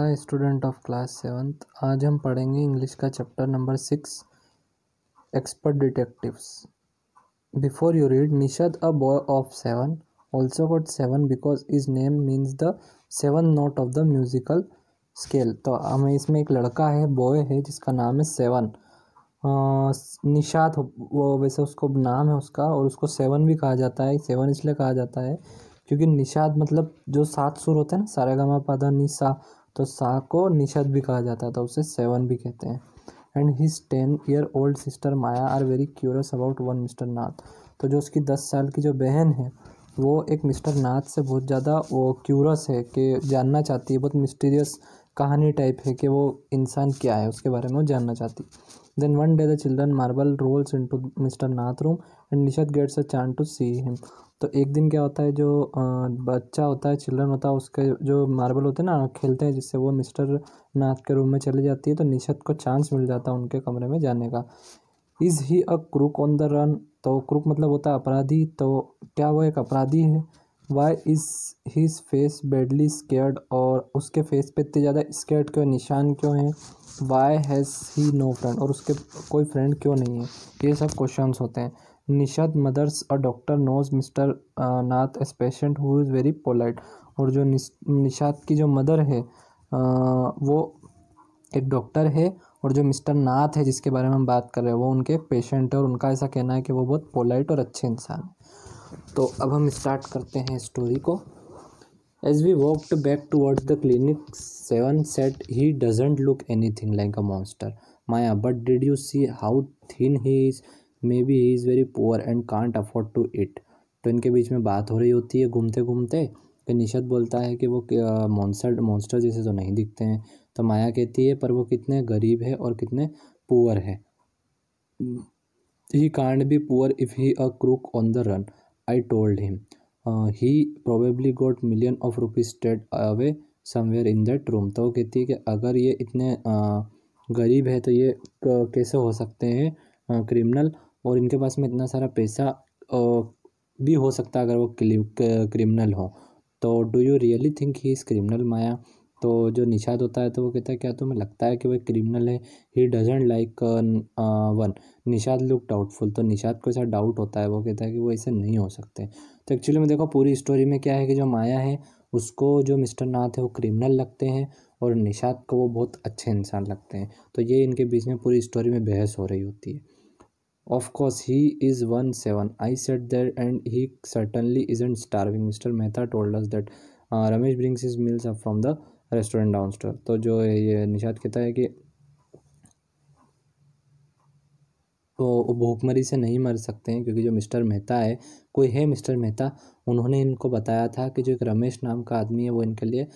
Hi student of class 7th। आज हम पढ़ेंगे इंग्लिश का chapter number 6 expert detectives. Before you read, Nishad a boy of 7 also got 7 because his name means the 7 note of the musical scale. तो हमें इसमें एक लड़का है, बॉय है, जिसका नाम है 7। निशात वो वैसे उसको नाम है उसका, और उसको 7 भी कहा जाता है। 7 इसलिए कहा जाता है क्योंकि निशात मतलब जो 7 सुर होते हैं ना, सारे गा मा पा धा नि सा, तो सा को निशात भी कहा जाता है, तो उसे 7 भी कहते हैं। And his 10-year-old sister Maya are very curious about one mister Nath. तो जो उसकी 10 साल की जो बहन है वो एक मिस्टर नाथ से बहुत ज़्यादा वो क्यूरियस है कि जानना चाहती है। बहुत मिस्टीरियस कहानी टाइप है कि वो इंसान क्या है उसके बारे में वो जानना चाहती। Then one day the children marble rolls into mister Nath room and Nishad gets a chance to see him. तो एक दिन क्या होता है, जो बच्चा होता है, चिल्ड्रन होता है, उसके जो मार्बल होते हैं ना, खेलते हैं, जिससे वो मिस्टर नाथ के रूम में चली जाती है। तो निशद को चांस मिल जाता है उनके कमरे में जाने का। Is he a crook on the run. तो क्रूक मतलब होता है अपराधी। तो क्या वो एक अपराधी है? Why is his face badly scarred. और उसके फेस पे इतने ज़्यादा स्केर्ड क्यों, निशान क्यों हैं? Why has he no friend. और उसके कोई फ्रेंड क्यों नहीं है? ये सब क्वेश्चंस होते हैं। Nishad mother's a doctor knows mister Nath as patient who is very polite. और जो निशाद की जो मदर है वो एक डॉक्टर है, और जो मिस्टर नाथ है जिसके बारे में हम बात कर रहे हैं वो उनके एक पेशेंट है, और उनका ऐसा कहना है कि वो बहुत पोलाइट और अच्छे इंसान है। तो अब हम स्टार्ट करते हैं स्टोरी को। As we walked back towards the clinic, 7 said, he doesn't look anything like a monster. Maya, but did you see how thin he is? Maybe he is very poor and can't afford to eat. तो इनके बीच में बात हो रही होती है घूमते घूमते कि निशद बोलता है कि वो मॉन्स्टर जैसे तो नहीं दिखते हैं। तो माया कहती है पर वो कितने गरीब है और कितने पुअर है। He can't be poor if he a crook on the run, I told him. He probably got million of rupees straight away somewhere in that room. तो वो कहती है कि अगर ये इतने गरीब है तो ये कैसे हो सकते हैं क्रिमिनल, और इनके पास में इतना सारा पैसा भी हो सकता है अगर वो क्रिमिनल हो। तो do you really think he is criminal Maya? तो जो निषाद होता है तो वो कहता है क्या तुम्हें लगता है कि वो एक क्रिमिनल है? He doesn't like one. Nishad look doubtful. तो निषाद को ऐसा डाउट होता है, वो कहता है कि वो ऐसे नहीं हो सकते। तो एक्चुअली में देखो पूरी स्टोरी में क्या है कि जो माया है उसको जो मिस्टर नाथ है वो क्रिमिनल लगते हैं, और निषाद को वो बहुत अच्छे इंसान लगते हैं। तो ये इनके बीच में पूरी स्टोरी में बहस हो रही होती है। Of course he is 1-7, I said that, and he certainly isn't starving. Mr. Mehta told us that Ramesh brings his meals up from the restaurant downstairs. तो जो ये निषाद कहता है कि वो भूखमरी से नहीं मर सकते हैं क्योंकि जो मिस्टर मेहता है, कोई है मिस्टर मेहता, उन्होंने इनको बताया था कि जो एक रमेश नाम का आदमी है वो इनके लिए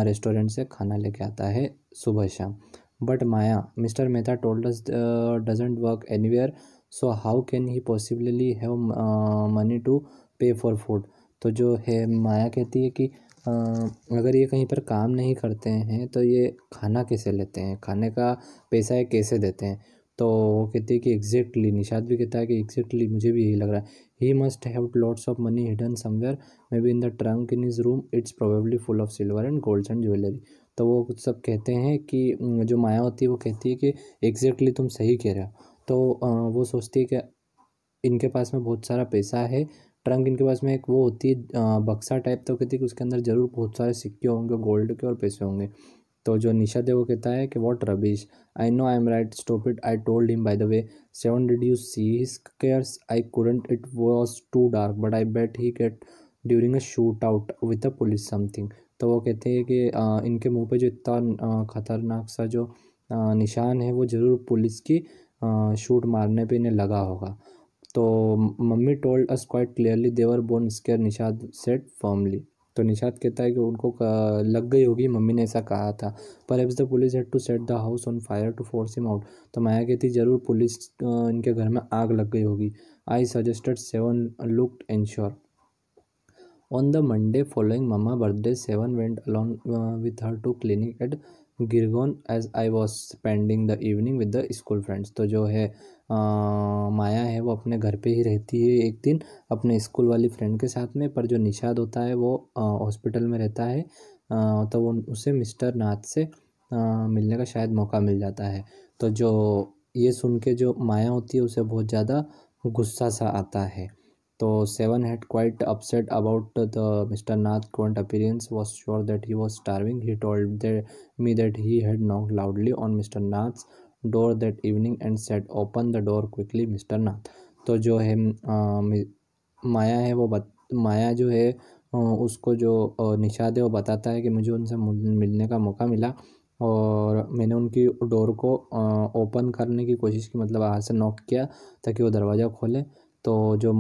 रेस्टोरेंट से खाना लेके आता है सुबह शाम। But Maya, mister Mehta told us, doesn't work anywhere, so how can he possibly have money to pay for food. तो जो है माया कहती है कि अगर ये कहीं पर काम नहीं करते हैं तो ये खाना कैसे लेते हैं, खाने का पैसा ये कैसे देते हैं। तो वो कहती है कि एग्जैक्टली, निषाद भी कहता है कि एग्जैक्टली मुझे भी यही लग रहा है। He must have lots of money hidden somewhere, maybe in the trunk in his room, it's probably full of silver and golds and jewellery. तो वो कुछ सब कहते हैं कि जो माया होती है वो कहती है कि एग्जैक्टली तुम सही कह रहे हो। तो वो सोचती है कि इनके पास में बहुत सारा पैसा है। ट्रंक इनके पास में एक वो होती है बक्सा टाइप, तो कहती है कि उसके अंदर ज़रूर बहुत सारे सिक्के होंगे, गोल्ड के और पैसे होंगे। तो जो निषाद है वो कहता है कि what rubbish, I know I am right, stop it, I told him by the way. 7, did you see his scars? I couldn't, it was too dark, but I bet he get during a shoot out with the police something. तो वो कहते हैं कि इनके मुंह पे जो इतना खतरनाक सा जो निशान है वो ज़रूर पुलिस की शूट मारने पे इन्हें लगा होगा। तो mummy told us quite clearly they were born scare, Nishad said firmly. तो निषाद कहता है कि उनको लग गई होगी, मम्मी ने ऐसा कहा था। पर as the police had to set the house on fire to force him out. तो माया कहती ज़रूर पुलिस इनके घर में आग लग गई होगी। I suggested, 7 looked ensure. On the Monday following Mama birthday, 7 went along with her to clinic at गिरगोन as I was spending the evening with the school friends। तो जो है माया है वो अपने घर पे ही रहती है एक दिन अपने स्कूल वाली फ्रेंड के साथ में, पर जो निषाद होता है वो हॉस्पिटल में रहता है तो वो उसे मिस्टर नाथ से मिलने का शायद मौका मिल जाता है। तो जो ये सुन के जो माया होती है उसे बहुत ज़्यादा गुस्सा सा आता है। तो seven had quite upset about the mister Nath gaunt appearance, was sure that he was starving. He told me that he had knocked loudly on Mr. Nath's door that evening and said, "Open the door quickly, Mr. Nath." तो जो है माया है वो माया जो है उसको जो निषाद है वो बताता है कि मुझे उनसे मिलने का मौका मिला और मैंने उनकी डोर को ओपन करने की कोशिश की, मतलब बाहर से नॉक किया ताकि वो दरवाज़ा खोले। तो जो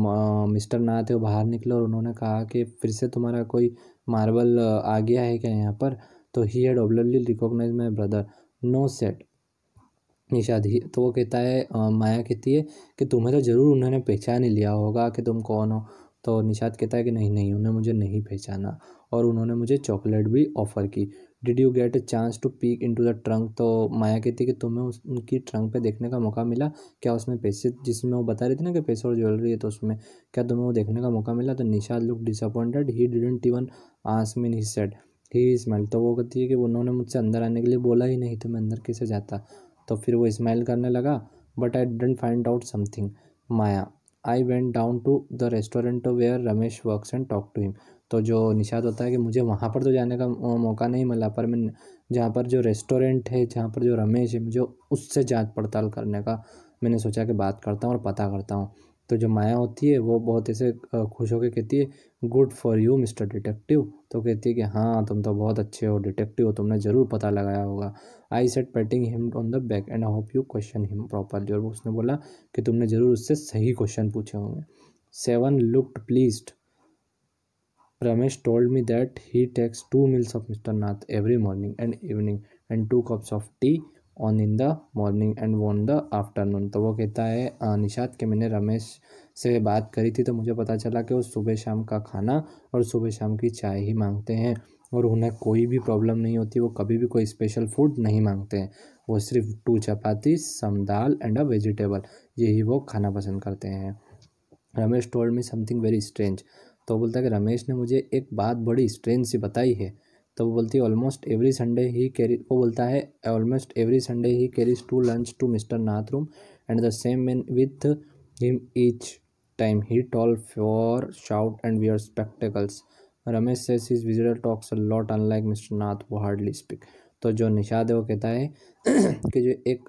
मिस्टर नाथ है वो बाहर निकले और उन्होंने कहा कि फिर से तुम्हारा कोई मार्बल आ गया है क्या यहाँ पर। तो he had obviously recognise my brother, no said Nishad he. तो वो कहता है माया कहती है कि तुम्हें तो ज़रूर उन्होंने पहचान ही लिया होगा कि तुम कौन हो। तो निषाद कहता है कि नहीं नहीं, उन्होंने मुझे नहीं पहचाना और उन्होंने मुझे चॉकलेट भी ऑफ़र की। Did you get a chance to peek into the trunk. तो माया कहती है कि तुम्हें उनकी ट्रंक पे देखने का मौका मिला क्या, उसमें पैसे जिसमें वो बता रही थी ना कि पैसे और ज्वेलरी है, तो उसमें क्या तुम्हें वो देखने का मौका मिला। तो Nishad look disappointed, he didn't even ask me, he said he smile. तो वो कहती है कि उन्होंने मुझसे अंदर आने के लिए बोला ही नहीं तो मैं अंदर कैसे जाता। तो फिर वो स्माइल करने लगा। But I didn't find out something Maya, I went down to the restaurant where Ramesh works and talk to him. तो जो निषाद होता है कि मुझे वहाँ पर तो जाने का मौका नहीं मिला, पर मैं जहाँ पर जो रेस्टोरेंट है जहाँ पर जो रमेश है मुझे उससे जांच पड़ताल करने का मैंने सोचा कि बात करता हूँ और पता करता हूँ। तो जो माया होती है वो बहुत ऐसे खुश होकर कहती है, good for you mister detective. तो कहती है कि हाँ तुम तो बहुत अच्छे हो डिटेक्टिव हो, तुमने ज़रूर पता लगाया होगा। I said painting him on the back and I hope you question him properly. और उसने बोला कि तुमने ज़रूर उससे सही क्वेश्चन पूछे होंगे। Seven looked pleased, Ramesh told me that he takes 2 meals of Mr. Nath every morning and evening and 2 cups of tea on in the morning and one the afternoon। तो वो कहता है निषाद कि मैंने रमेश से बात करी थी तो मुझे पता चला कि वो सुबह शाम का खाना और सुबह शाम की चाय ही मांगते हैं और उन्हें कोई भी प्रॉब्लम नहीं होती, वो कभी भी कोई स्पेशल फूड नहीं मांगते हैं। वो सिर्फ 2 चपाती, सम दाल एंड अ वेजिटेबल, यही वो खाना पसंद करते हैं। Ramesh told me something very strange. तो बोलता है कि रमेश ने मुझे एक बात बड़ी स्ट्रेंज सी बताई है। तो वो बोलती है almost every Sunday he carry, वो बोलता है almost every Sunday he carries 2 lunch to mister Nath room and the same man with him each time he tall for shout and wear spectacles. Ramesh says his visitor talks a lot unlike mister Nath वो hardly speak. तो जो निषाद है वो कहता है कि जो एक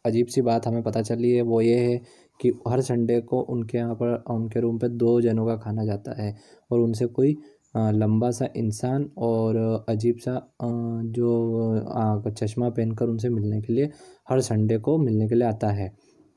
अजीब सी बात हमें पता चली है वो ये है कि हर संडे को उनके यहाँ पर उनके रूम पे 2 जनों का खाना जाता है और उनसे कोई लंबा सा इंसान और अजीब सा जो चश्मा पहनकर उनसे मिलने के लिए हर संडे को मिलने के लिए आता है।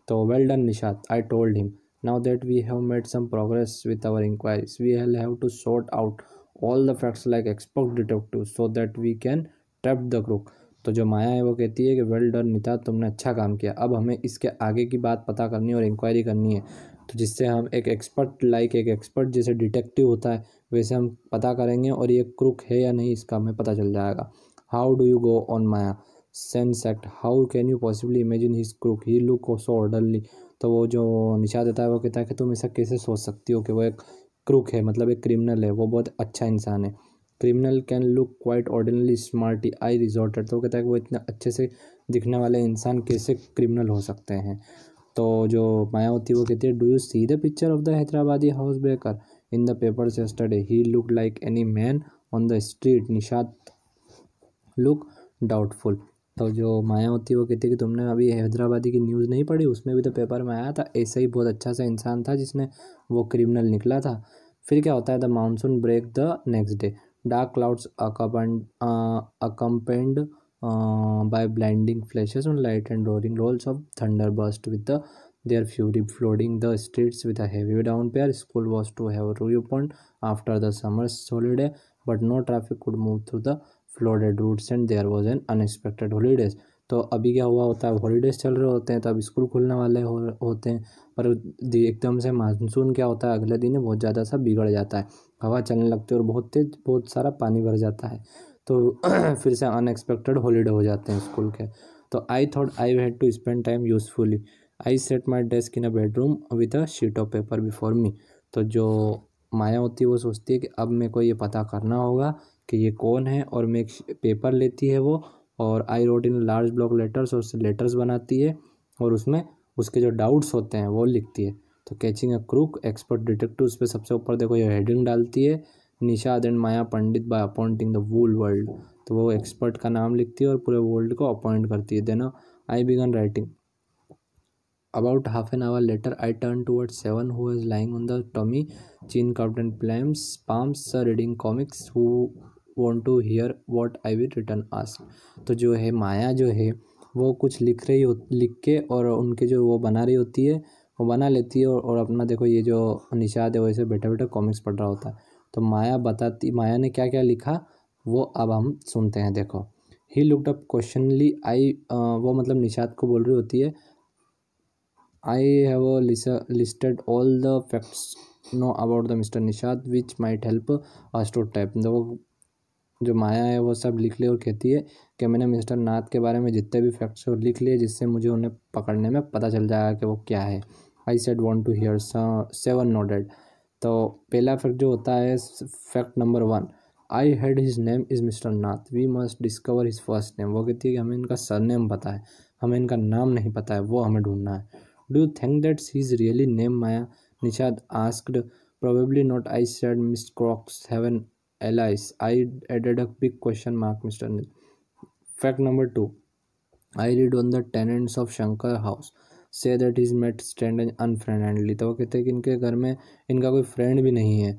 तो well done Nishat, I told him, now that we have made some progress with our inquiries we have to sort out all the facts like expert detective so that we can trap the crook. तो जो माया है वो कहती है कि well done निता, तुमने अच्छा काम किया, अब हमें इसके आगे की बात पता करनी है और इंक्वायरी करनी है, तो जिससे हम एक एक्सपर्ट एक एक्सपर्ट जैसे डिटेक्टिव होता है वैसे हम पता करेंगे और ये क्रूक है या नहीं इसका हमें पता चल जाएगा। How do you go on Maya sense act, how can you possibly imagine his crook, he look so orderly. तो वो जो निशा देता है वो कहता है कि तुम ऐसा कैसे सोच सकती हो कि वो एक क्रूक है, मतलब एक क्रिमिनल है, वो बहुत अच्छा इंसान है। Criminal can look quite ordinary smarty I resorted. तो कहता है कि वो इतने अच्छे से दिखने वाले इंसान कैसे क्रिमिनल हो सकते हैं। तो जो माया होती है वो कहती है, do you see the picture of the Hyderabadi house breaker in the papers yesterday, he look like any man on the street, Nishat look doubtful. तो जो माया होती है वो कहती है कि तुमने अभी हैदराबादी की न्यूज़ नहीं पढ़ी, उसमें भी तो पेपर में आया था ऐसा ही बहुत अच्छा सा इंसान था जिसने वो क्रिमिनल निकला था। फिर क्या होता है, the monsoon break the next day, dark clouds accompanied by blinding flashes on light and roaring rolls of thunder burst with their fury flooding the streets with a heavy downpour. School was to have reopened after the summer's holiday, but no traffic could move through the flooded routes and there was an unexpected holidays। तो अभी क्या हुआ होता है, holidays चल रहे होते हैं तो अब स्कूल खुलने वाले होते हैं, पर एकदम से मानसून क्या होता है अगले दिन बहुत ज़्यादा सा बिगड़ जाता है, हवा चलने लगती है और बहुत तेज बहुत सारा पानी भर जाता है। तो फिर से अनएक्सपेक्टेड हॉलीडे हो जाते हैं स्कूल के। तो I thought I had to spend time usefully, I set my desk in a bedroom with a sheet of paper before me. तो जो माया होती है वो सोचती है कि अब मेरे को ये पता करना होगा कि ये कौन है, और मैं एक पेपर लेती है वो, और I wrote in large block letters, और उससे लेटर्स बनाती है और उसमें उसके जो डाउट्स होते हैं वो लिखती है। तो catching a crook expert detective, उस पर सबसे ऊपर देखो ये हेडिंग डालती है, Nishad and Maya Pandit by appointing the whole world. तो वो एक्सपर्ट का नाम लिखती है और पूरे वर्ल्ड को अपॉइंट करती है। Then I began writing. About half an hour later, I turned towards Seven, who was lying on the tummy, chin curved and palms reading comics, who want to hear what I will return asked। तो जो है माया जो है वो कुछ लिख के और उनके जो वो बना रही होती है वो बना लेती है, और अपना देखो ये जो निषाद है वैसे बैठे बैठे कॉमिक्स पढ़ रहा होता है। तो माया ने क्या क्या लिखा वो अब हम सुनते हैं। देखो, ही लुक्ड अप क्वेश्चनली, वो मतलब निषाद को बोल रही होती है, I have listed all the facts know about the Mr. Nishad which might help us to type। तो वो जो माया है वो सब लिख ले और कहती है कि मैंने मिस्टर नाथ के बारे में जितने भी फैक्ट्स वो लिख लिए, जिससे मुझे उन्हें पकड़ने में पता चल जाएगा कि वो क्या है। I said want to hear. Seven nodded. तो पहला फैक्ट जो होता है, fact number 1, I heard his name is mister Nath, we must discover his first name. वो कहती है कि हमें इनका सरनेम पता है, हमें इनका नाम नहीं पता है, वो हमें ढूंढना है। Do you think that's his really name, Maya? Nishad asked. Probably not, I said. Miss Crocs have an allies. I added a big question mark, Mr. Nil. Fact number 2. I read on the tenants of Shankar house say that he's met strange and unfriendly। तो वो कहते हैं कि इनके घर में इनका कोई फ्रेंड भी नहीं है।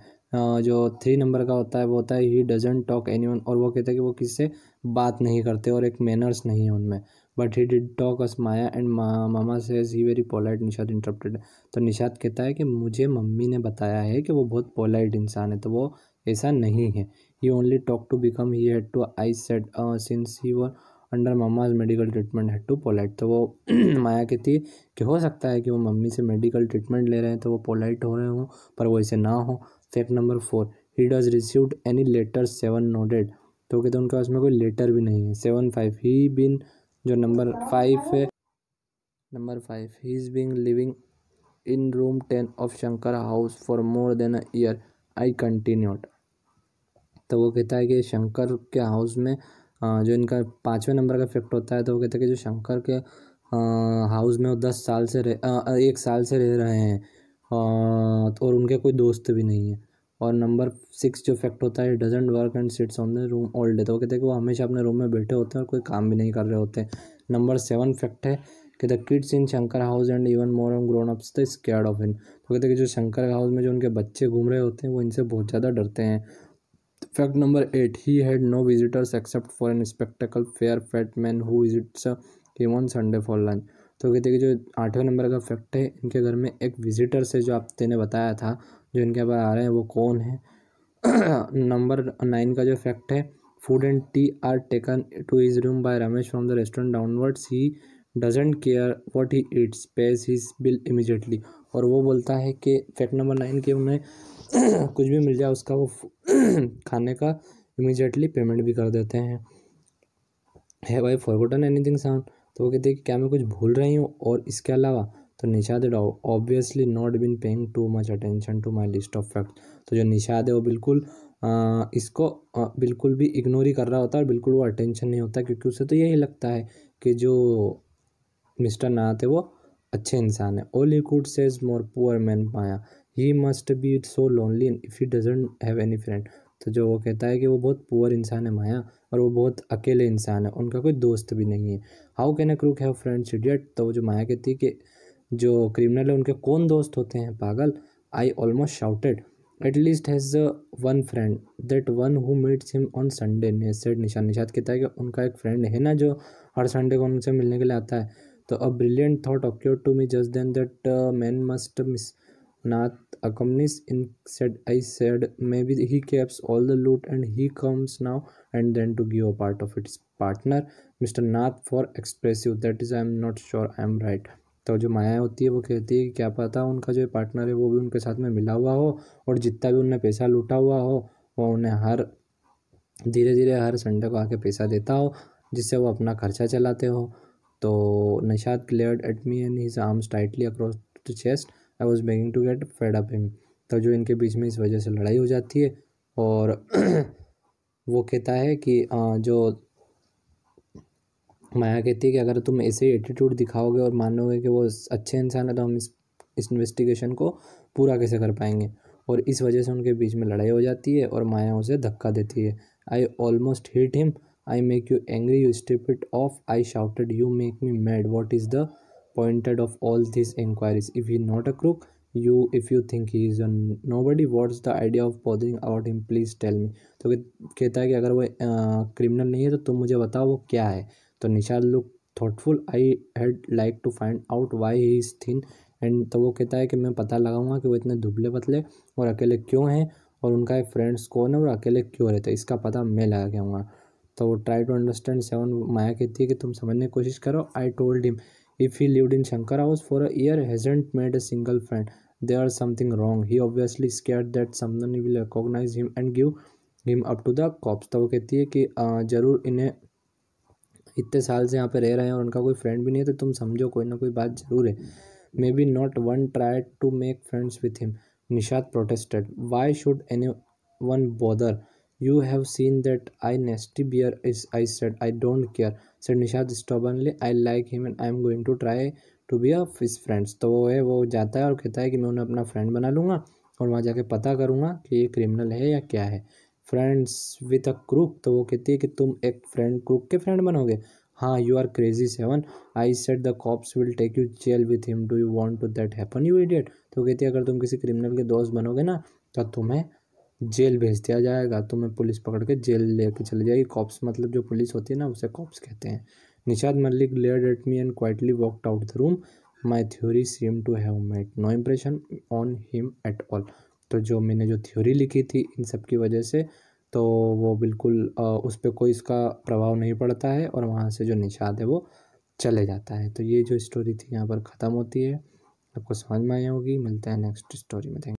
जो 3 नंबर का होता है वो होता है ही डजंट टॉक एनीवन, और वो कहते हैं कि वो किसी से बात नहीं करते और एक मैनर्स नहीं है उनमें। But he did talk us Maya and mama says he very polite. Nishad interrupted. तो निषाद कहता है कि मुझे मम्मी ने बताया है कि वो बहुत पोलाइट इंसान है, तो वो ऐसा नहीं है। He only talk to become he had to, I said since he were under mamma's medical treatment had to polite. तो वो माया कहती है कि हो सकता है कि वो मम्मी से मेडिकल ट्रीटमेंट ले रहे हैं तो वो पोलाइट हो रहे हों, पर वो ऐसे ना हो। Fact number 4, he does received any letter. Seven nodded. तो कहते हैं उनके पास में कोई लेटर भी नहीं है। 7-5, ही बिन, जो नंबर 5 है, number 5, he is being living in room 10 of Shankar house for more than a year. I continued. तो वो कहता है कि शंकर के हाउस में जो इनका 5वें नंबर का फैक्ट होता है, तो वो कहता है कि जो शंकर के हाउस में वो 10 साल से 1 साल से रह रहे हैं, और उनके कोई दोस्त भी नहीं है। और नंबर 6 जो फैक्ट होता है, doesn't work and sits on the room all day. तो वो कहते हैं कि वो हमेशा अपने रूम में बैठे होते हैं और कोई काम भी नहीं कर रहे होते। नंबर 7 फैक्ट है कि the kids in Shankar house and even more grown ups the scared of him. तो कहते हैं कि जो शंकर हाउस में जो उनके बच्चे घूम रहे होते हैं वो इनसे बहुत ज़्यादा डरते हैं। Fact number 8, he had no visitors except for an spectacle fair fat man who visits him on Sunday for lunch। तो कहते हैं कि जो 8वें नंबर का फैक्ट है, इनके घर में एक विजिटर से, जो आपने ने बताया था जो इनके पास आ रहे हैं वो कौन है। नंबर 9 का जो फैक्ट है, food and tea are taken to his room by Ramesh from the restaurant downwards, he doesn't care what he eats, pays his bill immediately. और वो बोलता है कि फैक्ट नंबर 9 के उन्हें कुछ भी मिल जाए उसका वो खाने का इमीडिएटली पेमेंट भी कर देते हैं। Have I forgotten anything sound. तो वो कहते हैं कि क्या मैं कुछ भूल रही हूँ और इसके अलावा। तो Nishad had obviously not been paying too much attention to my list of fact. तो जो निषाद है वो बिल्कुल इसको बिल्कुल भी इग्नोर ही कर रहा होता है और बिल्कुल वो अटेंशन नहीं होता, क्योंकि उसे तो यही लगता है कि जो मिस्टर नाथ है वो अच्छे इंसान है। All he could says more poor man Maya, he must be so lonely if he doesn't have any friend. तो जो वो कहता है कि वो बहुत पुअर इंसान है माया, और वो बहुत अकेले इंसान है, उनका कोई दोस्त भी नहीं है। How can a crook have friends idiot. तो जो माया कहती है कि जो क्रिमिनल है उनके कौन दोस्त होते हैं, पागल। I almost shouted, at least has one friend, that one who meets him on Sunday said Nishad. Nishad कहता है कि उनका एक फ्रेंड है ना जो हर संडे को उनसे मिलने के लिए आता है। तो a brilliant thought occurred to me just then that man must miss Nath accompanies in said I said maybe he keeps all the loot and he comes now and then to give a part of its partner Mr. Nath for expressive, that is I am not sure I am right। तो जो माया होती है वो कहती है कि क्या पता उनका जो पार्टनर है वो भी उनके साथ में मिला हुआ हो, और जितना भी उनने पैसा लूटा हुआ हो वो उन्हें हर धीरे धीरे हर संडे को आके पैसा देता हो, जिससे वो अपना खर्चा चलाते हो। तो Nishad glared at me and his arms tightly across the chest. I was beginning to get fed up him। तो जो इनके बीच में इस वजह से लड़ाई हो जाती है, और वो कहता है कि जो माया कहती है कि अगर तुम ऐसे ही एटीट्यूड दिखाओगे और मानोगे कि वो अच्छे इंसान है तो हम इस इन्वेस्टिगेशन को पूरा कैसे कर पाएंगे। और इस वजह से उनके बीच में लड़ाई हो जाती है और माया उसे धक्का देती है। I almost hit him, I make you angry, you step it off, I shouted, you make me mad, what is the pointed of all this inquiries, if he not a crook, you if you think he is a nobody, what's the idea of bothering about him, please tell me. तो कहता है कि अगर वो criminal नहीं है तो तुम मुझे बताओ वो क्या है। तो Nishad look thoughtful, I had like to find out why he is thin and. तो वो कहता है कि मैं पता लगाऊंगा कि वो इतने दुबले पतले और अकेले क्यों हैं और उनका एक फ्रेंड्स कौन है और अकेले क्यों रहते हैं, इसका पता मैं लगा के आऊँगा। तो वो try to understand seven, Maya कहती है कि तुम समझने की कोशिश करो। I told him if he lived in Shankar house for a year, hasn't made a single friend, there something wrong, he obviously scared that someone will recognise him and give him up to the cops. तो वो कहती है कि ज़रूर इन्हें इतने साल से यहाँ पे रह रहे हैं और उनका कोई फ्रेंड भी नहीं है तो तुम समझो कोई ना कोई बात जरूर है। Maybe not one tried to make friends with him, Nishad protested, why should anyone bother, you have seen that I nasty bear is, I said I don't care, said Nishad stubbornly, I like him and I am going to try to be a his friends. तो वो जाता है और कहता है कि मैं उन्हें अपना फ्रेंड बना लूँगा और वहाँ जाके पता करूँगा कि ये क्रिमिनल है या क्या है। फ्रेंड्स विथ अ क्रूक, तो वो कहती है कि तुम एक फ्रेंड क्रूक के फ्रेंड बनोगे। हाँ, you are crazy seven, I said the cops will take you jail with him, do you want to that happen you idiot. तो कहती है अगर तुम किसी क्रिमिनल के दोस्त बनोगे ना तो तुम्हें जेल भेज दिया जाएगा, तुम्हें पुलिस पकड़ के जेल लेके चली जाएगी। कॉप्स मतलब जो पुलिस होती है ना उसे कॉप्स कहते हैं। Nishad Malik glared at me and quietly walked out the room. My theory seemed to have made no impression on him at all. तो जो मैंने जो थ्योरी लिखी थी इन सब की वजह से, तो वो बिल्कुल उस पर कोई इसका प्रभाव नहीं पड़ता है और वहाँ से जो निशाद है वो चले जाता है। तो ये जो स्टोरी थी यहाँ पर ख़त्म होती है। आपको समझ में आई होगी। मिलते हैं नेक्स्ट स्टोरी में। थैंक